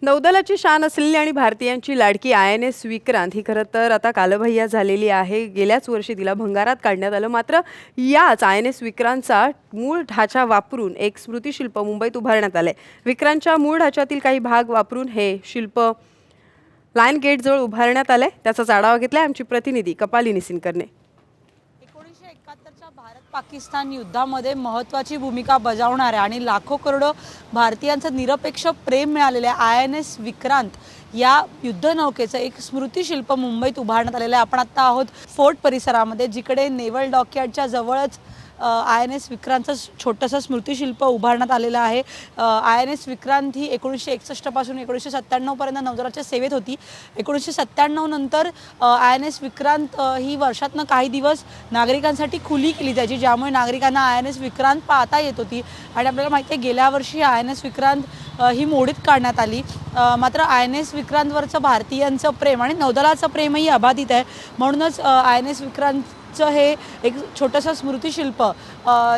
नौदलाची शान असलेली आणि भारतीयांची लाडकी INS विक्रांत ही खरं तर आता कालबाह्य झालेली आहे। गेल्याच वर्षी तिला भंगारात काढण्यात आलं। मात्र याच INS विक्रांतचा मूळ ढाचा वापरून एक स्मृतिशिल्प मुंबईत उभारण्यात आलंय। विक्रांतच्या मूळ ढाच्यातील काही भाग वापरून हे शिल्प लायन गेटजवळ उभारण्यात आलंय। त्याचाच आढावा घेतलाय आमची प्रतिनिधी कपालिनी सिनकरने। 1971च्या भारत-पाकिस्तान युद्धामध्ये महत्त्वाची भूमिका बजावणाऱ्या आणि लाखो करोडो भारतीयांचं निरपेक्ष प्रेम मिळालेल्या INS विक्रांत या युद्धनौकेचं एक स्मृतिशिल्प मुंबईत उभारण्यात आलेलं आहे। आपण आता आहोत फोर्ट परिसरामध्ये, जिकडे नेव्हल डॉकयार्डच्या जवळच INS विक्रांतचं छोटंसं स्मृतिशिल्प उभारण्यात आलेलं आहे। INS विक्रांत ही 1961 पासून 1997 पर्यंत नौदलाच्या सेवेत होती। 1997 नंतर INS विक्रांत ही वर्षातनं काही दिवस नागरिकांसाठी खुली केली जायची, ज्यामुळे नागरिकांना INS विक्रांत पाहता येत होती। आणि आपल्याला माहिती आहे, गेल्या वर्षी INS विक्रांत ही मोडीत काढण्यात आली। मात्र INS विक्रांतवरचं भारतीयांचं प्रेम आणि नौदलाचं प्रेमही अबाधित आहे। म्हणूनच INS विक्रांतचं हे एक छोटंसं स्मृतिशिल्प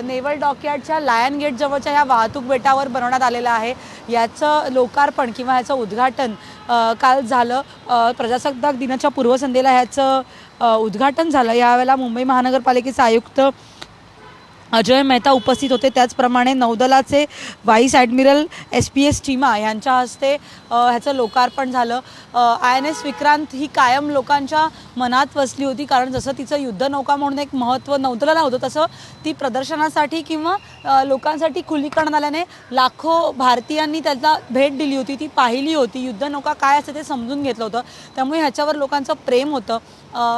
नेव्हल डॉकयार्डच्या लायन गेट जवळच्या या वाहतूक बेटावर बनवण्यात आलेलं आहे। याचं लोकार्पण किंवा याचं उद्घाटन काल झालं। प्रजासत्ताक दिनाच्या पूर्वसंध्येला याचं उद्घाटन झालं। यावेळेला मुंबई महानगरपालिकेचे आयुक्त अजय मेहता उपस्थित होते। त्याचप्रमाणे नौदलाचे व्हाईस ॲडमिरल SPS चीमा यांच्या हस्ते ह्याचं लोकार्पण झालं। INS विक्रांत ही कायम लोकांच्या मनात वसली होती, कारण जसं तिचं युद्धनौका म्हणून एक महत्त्व नौदलाला होतं, तसं ती प्रदर्शनासाठी किंवा लोकांसाठी खुली करण्यात आल्याने लाखो भारतीयांनी त्याला भेट दिली होती, ती पाहिली होती, युद्धनौका काय असते ते समजून घेतलं होतं। त्यामुळे ह्याच्यावर लोकांचं प्रेम होतं।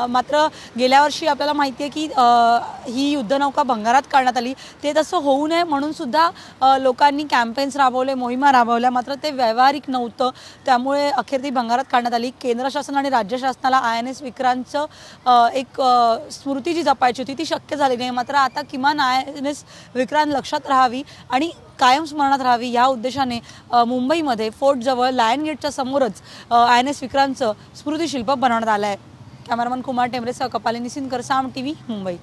मात्र गेल्या वर्षी आपल्याला माहिती आहे की ही युद्धनौका भंगारात काढण्यात आली। ते तसं होऊ नये म्हणून सुद्धा लोकांनी कॅम्पेन्स राबवले, मोहिमा राबवल्या, मात्र ते व्यावहारिक नव्हतं। त्यामुळे अखेर ती भंगारात काढण्यात आली। केंद्र शासन आणि राज्य शासनाला INS विक्रांतचं एक स्मृती जी जपायची होती ती शक्य झाली नाही। मात्र आता किमान INS विक्रांत लक्षात राहावी आणि कायम स्मरणात राहावी या उद्देशाने मुंबईमध्ये फोर्टजवळ लायन गेटच्या समोरच INS विक्रांतचं स्मृतिशिल्प बनवण्यात आलं आहे। कॅमेरामन कुमार टेंबरेसह कपालिनी सिनकर, साम TV, मुंबई।